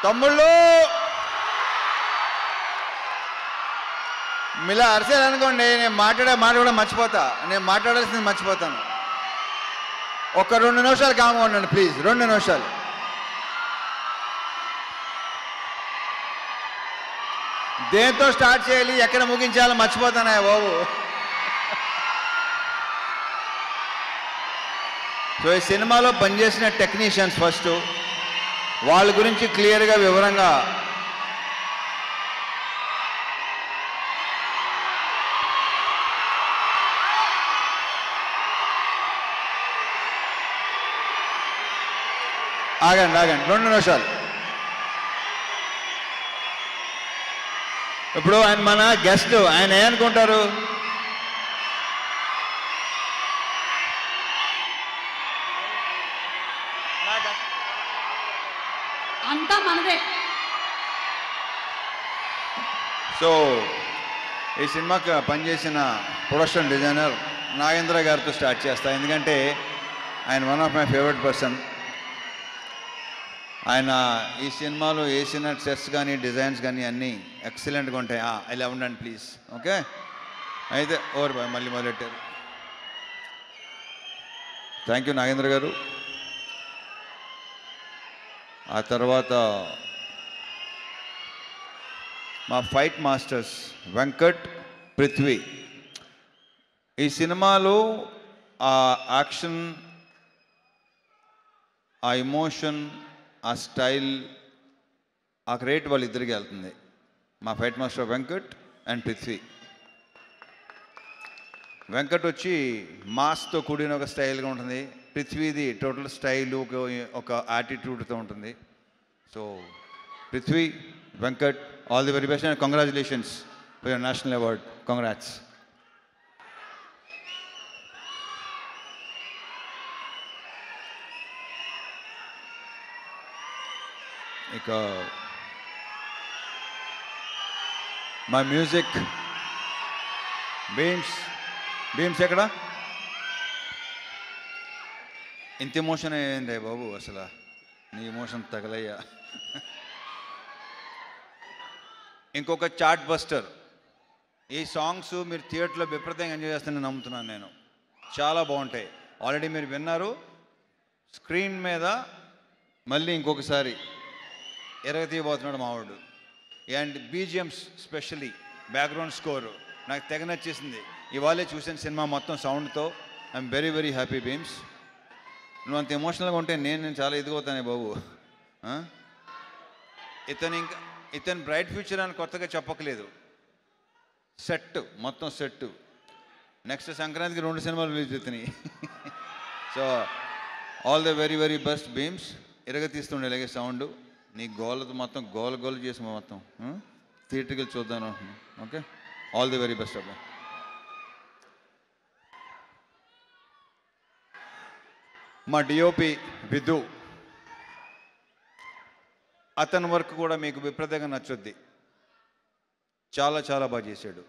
తమ్ముళ్ళు మీలా అరిసేయాలనుకోండి, నేను మాట కూడా మర్చిపోతా. నేను మాట్లాడాల్సింది మర్చిపోతాను. ఒక 2 నిమిషాలు కామ్గా ఉండండి ప్లీజ్. 2 నిమిషాలు. దేంతో స్టార్ట్ చేయాలి, ఎక్కడ ముగించాలో మర్చిపోతానా బాబు. సో ఈ సినిమాలో పనిచేసిన టెక్నీషియన్స్ ఫస్ట్, వాళ్ళ గురించి క్లియర్గా వివరంగా ఆగండి 2 నిమిషాలు. ఇప్పుడు ఆయన మన గెస్ట్, ఆయన ఏమనుకుంటారు? అంతా మనదే. సో ఈ సినిమాకి పనిచేసిన ప్రొడక్షన్ డిజైనర్ నాగేంద్ర గారితో స్టార్ట్ చేస్తా, ఎందుకంటే ఆయన one of my favourite person. ఆయన ఈ సినిమాలో వేసిన సెట్స్ కానీ డిజైన్స్ కానీ అన్నీ ఎక్సలెంట్గా ఉంటాయి. ఇలా ఉండండి ప్లీజ్. ఓకే, అయితే ఓవర్ బాయ్, మళ్ళీ మొదలెట్టారు. థ్యాంక్ యూ నాగేంద్ర గారు. ఆ తర్వాత మా ఫైట్ మాస్టర్స్ వెంకట్, పృథ్వీ. ఈ సినిమాలో ఆ యాక్షన్, ఆ ఎమోషన్, ఆ స్టైల్, ఆ క్రెడిట్ వాళ్ళిద్దరికి వెళ్తుంది. మా fight master Venkat and Prithvi. Venkat వచ్చి మాస్తో కూడిన ఒక స్టైల్గా ఉంటుంది. పృథ్వీది టోటల్ స్టైల్, ఒక యాటిట్యూడ్తో ఉంటుంది. So Prithvi, Venkat, all the very best and congratulations for your national award. Congrats. ఇక మా మ్యూజిక్ బీమ్స్ ఎక్కడ? ఇంత ఎమోషన్ అయ్యింది బాబు, అసలు నీ ఎమోషన్ తగలయ్యా. ఇంకొక చార్ట్ బస్టర్. ఈ సాంగ్స్ మీరు థియేటర్లో విపరీతంగా ఎంజాయ్ చేస్తానని నమ్ముతున్నాను నేను. చాలా బాగుంటాయి. ఆల్రెడీ మీరు విన్నారు. స్క్రీన్ మీద మళ్ళీ ఇంకొకసారి ఎరగతీయబోతున్నాడు మావాడు. And BGMs, specially background score నాకు తెగ నచ్చేసింది. ఇవాళే చూసిన సినిమా మొత్తం సౌండ్తో. I'm very very happy Bheems. నువ్వు అంత ఎమోషనల్గా ఉంటే నేను చాలా ఎదిగవుతానే బాబు. ఇతను బ్రైట్ ఫ్యూచర్ అని కొత్తగా చెప్పకలేదు. సెట్, మొత్తం సెట్. నెక్స్ట్ సంక్రాంతికి 2 సినిమాలు రిలీజ్ అవుతున్నాయి. So all the very very best Bheems. ఎరగతీస్తుండే ఇలాగే సౌండ్. నీ గోలతో మొత్తం గోల చేసి మొత్తం థియేటర్కి వెళ్ళి చూద్దాను అంటున్నాను. Okay, all the very best అబ్బా. మా డిఓపి విధు, అతని వర్క్ కూడా మీకు విపరీతంగా నచ్చుద్ది. చాలా చాలా బాగా చేశాడు.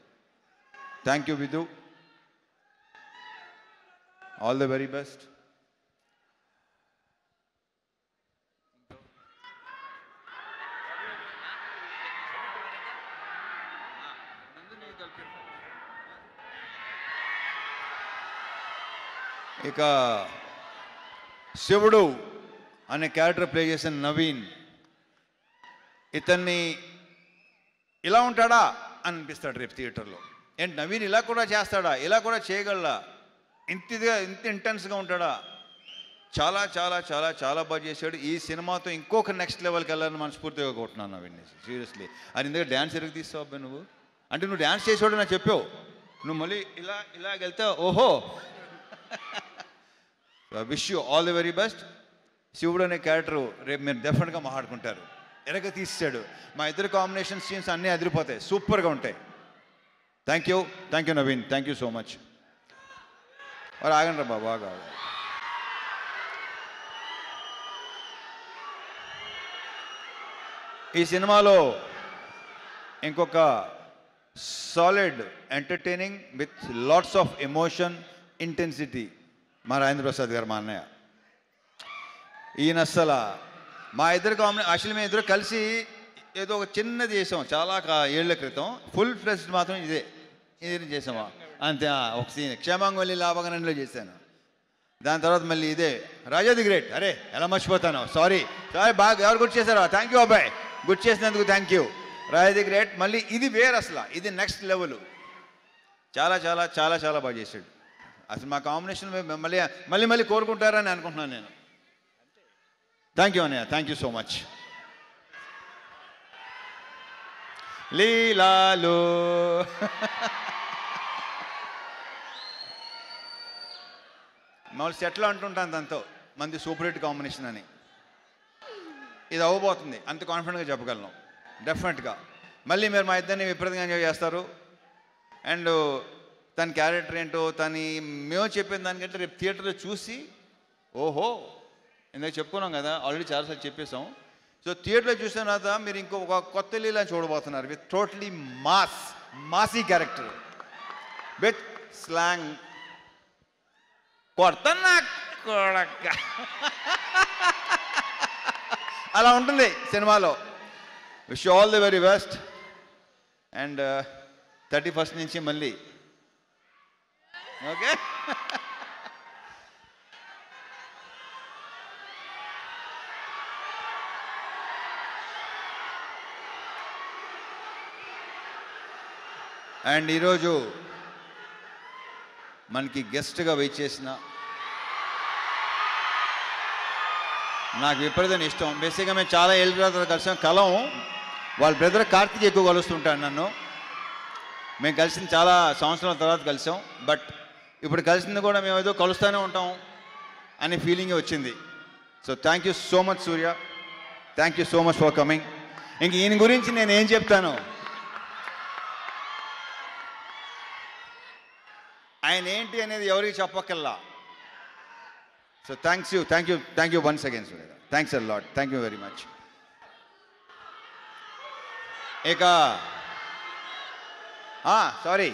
Thank you Vidhu, all the very best. ఇక శివుడు అనే క్యారెక్టర్ ప్లే చేసిన నవీన్, ఇతన్ని ఇలా ఉంటాడా అని అనిపిస్తాడు రేపు థియేటర్లో. ఏంటి నవీన్ ఇలా కూడా చేస్తాడా, ఇలా కూడా చేయగలడా, ఇంత ఇంటెన్స్గా ఉంటాడా? చాలా చాలా చాలా చాలా బాగా చేశాడు. ఈ సినిమాతో ఇంకొక నెక్స్ట్ లెవెల్కి వెళ్ళాలని మనస్ఫూర్తిగా కొట్టున్నాను నవీన్. సీరియస్లీ. అది ఇందుకు డ్యాన్స్ ఎరుగు తీస్తావు అబ్బాయి నువ్వు. అంటే నువ్వు డ్యాన్స్ చేసేవాడు నాకు చెప్పావు. నువ్వు మళ్ళీ ఇలా వెళ్తే ఓహో. Wish you all the very best. శివుడు అనే క్యారెక్టరు రేపు మీరు డెఫినెట్గా మాట్లాడుకుంటారు. ఎరగ తీసాడు. మా ఇద్దరు కాంబినేషన్ సీన్స్ అన్నీ అదిరిపోతాయి, సూపర్గా ఉంటాయి. Thank you Naveen, thank you so much. మరి ఆగండి రా బాగా. ఈ సినిమాలో ఇంకొక solid entertaining with lots of emotion, intensity మా రాజేంద్ర ప్రసాద్ గారు, మా అన్నయ్య. ఈయన అస్సలు మా ఇద్దరు యాక్చువల్లీ మేము ఇద్దరు కలిసి ఏదో ఒక చిన్నది చేసాం చాలా ఏళ్ల క్రితం. ఫుల్ ఫ్లెజ్డ్ మాత్రం ఇది చేసామా అంతే. ఒక సీన్ క్షేమాంగొల్లి లాభగనంలో చేశాను. దాని తర్వాత మళ్ళీ ఇదే రాజాది గ్రేట్. అరే ఎలా మర్చిపోతాను, సారీ బాగా ఎవరు గుర్తు చేశారో థ్యాంక్ యూ అబ్బాయి, గుర్తు చేసినందుకు థ్యాంక్ యూ. రాజాది గ్రేట్. మళ్ళీ ఇది వేరు, అసలు ఇది నెక్స్ట్ లెవెల్. చాలా చాలా చాలా చాలా బాగా చేశాడు. అసలు మా కాంబినేషన్ మళ్ళీ మళ్ళీ మళ్ళీ కోరుకుంటారని అనుకుంటున్నాను నేను. థ్యాంక్ యూ అన్నయ్య, థ్యాంక్ యూ సో మచ్. లీలాలు మామూలు సెట్లో అంటుంటాను దాంతో మంది సూపర్ హిట్ కాంబినేషన్ అని. ఇది అవ్వబోతుంది, అంత కాన్ఫిడెంట్గా చెప్పగలను డెఫినెట్గా. మళ్ళీ మీరు మా ఇద్దరిని విపరీతంగా ఎంజాయ్ చేస్తారు. అండ్ తన క్యారెక్టర్ ఏంటో మేము చెప్పిన దానికంటే రేపు థియేటర్లో చూసి ఓహో ఇందాక చెప్పుకున్నాం కదా, ఆల్రెడీ చాలాసార్లు చెప్పేసాం. సో థియేటర్లో చూసిన తర్వాత మీరు ఇంకొక కొత్త లీలా చూడబోతున్నారు with totally massy character with slang. కొడతన్నా కొడక అలా ఉంటుంది సినిమాలో. Wish all the very best. And 31st నుంచి మళ్ళీ ఓకే. అండ్ ఈరోజు మనకి గెస్ట్గా వెయిట్ చేసిన నాకు విపరీతం ఇష్టం. బేసిక్గా మేము చాలా ఏళ్ళ తర్వాత కలిసాం. కలం వాళ్ళ బ్రదర్ కార్తీక్ ఎక్కువ కలుస్తుంటాడు నన్ను. మేము కలిసిన చాలా సంవత్సరాల తర్వాత కలిసాం. బట్ ఇప్పుడు కలిసింది కూడా మేము ఏదో కలుస్తూనే ఉంటాం అనే ఫీలింగ్ వచ్చింది. So thank you so much Surya, thank you so much for coming. ఇంక ఈయన గురించి నేను ఏం చెప్తాను, ఆయన ఏంటి అనేది ఎవరికి చెప్పక్కల్లా. So thank you once again Surya. Thanks a lot, thank you very much. ఇక సారీ,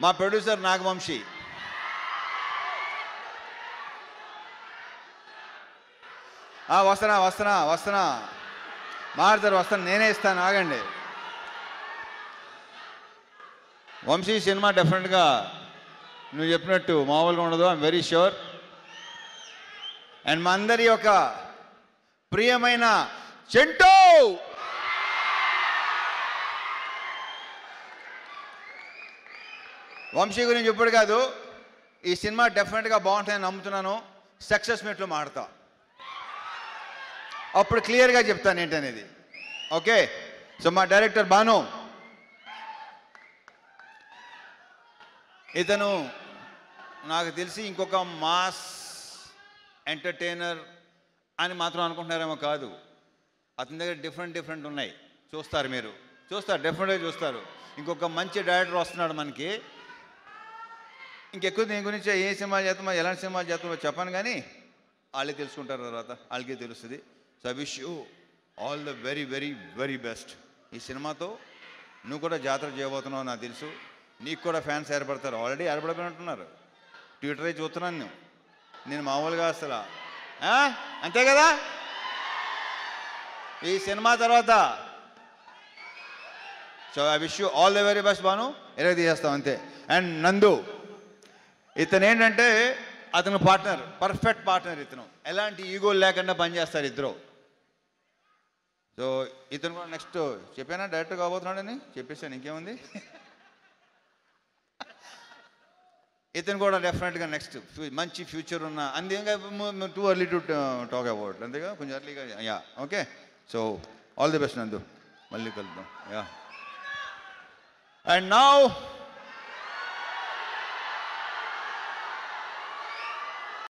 మా ప్రొడ్యూసర్ నాగవంశీ. వస్తున్నా మారుతారు, వస్తాను, నేనే ఇస్తాను, ఆగండి. వంశీ సినిమా డెఫినెట్గా నువ్వు చెప్పినట్టు మామూలుగా ఉండదు, ఐఎమ్ వెరీ ష్యూర్. అండ్ మా అందరి యొక్క ప్రియమైన చెంటూ వంశీ గురించి ఇప్పుడు కాదు, ఈ సినిమా డెఫినెట్గా బాగుంటుందని నమ్ముతున్నాను. సక్సెస్ మీట్లో మాడతా, అప్పుడు క్లియర్గా చెప్తాను ఏంటనేది. ఓకే. సో మా డైరెక్టర్ బాను, ఇతను నాకు తెలిసి ఇంకొక మాస్ ఎంటర్టైనర్ అని మాత్రం అనుకుంటున్నారేమో కాదు. అతని దగ్గర డిఫరెంట్ ఉన్నాయి. చూస్తారు, మీరు చూస్తారు, డెఫినెట్గా చూస్తారు. ఇంకొక మంచి డైరెక్టర్ వస్తున్నాడు మనకి. ఇంకెక్కువ దీని గురించి ఏ సినిమా చేస్తామో ఎలాంటి సినిమా చేస్తామో చెప్పాను, కానీ వాళ్ళే తెలుసుకుంటారు, తర్వాత వాళ్ళకే తెలుస్తుంది. So I wish you all the very very very best. ఈ సినిమాతో నువ్వు కూడా జాతర చేయబోతున్నావు నాకు తెలుసు. నీకు కూడా ఫ్యాన్స్ ఏర్పడతారు, ఆల్రెడీ ఏర్పడిపోయినట్టున్నారు. ట్విట్టరే చూస్తున్నాను నేను మామూలుగా అసలు. అంతే కదా. ఈ సినిమా తర్వాత so I wish you all the very best Banu. ఎలాగ తీసేస్తాం అంతే. అండ్ నందు, ఇతను ఏంటంటే అతను పార్ట్నర్, పర్ఫెక్ట్ పార్ట్నర్. ఇతను ఎలాంటి ఈగోలు లేకుండా పనిచేస్తారు ఇద్దరు. సో ఇతను కూడా నెక్స్ట్ చెప్పానా డైరెక్టర్ కాబోతున్నాడని చెప్పేసాను, ఇంకేముంది. ఇతను కూడా డెఫినెట్గా నెక్స్ట్ మంచి ఫ్యూచర్ ఉన్న, అంతేగా too early to talk about, అంతేగా కొంచెం ఎర్లీగా. Yeah okay. So all the best నందు, మళ్ళీ కలుద్దాం. యా. And now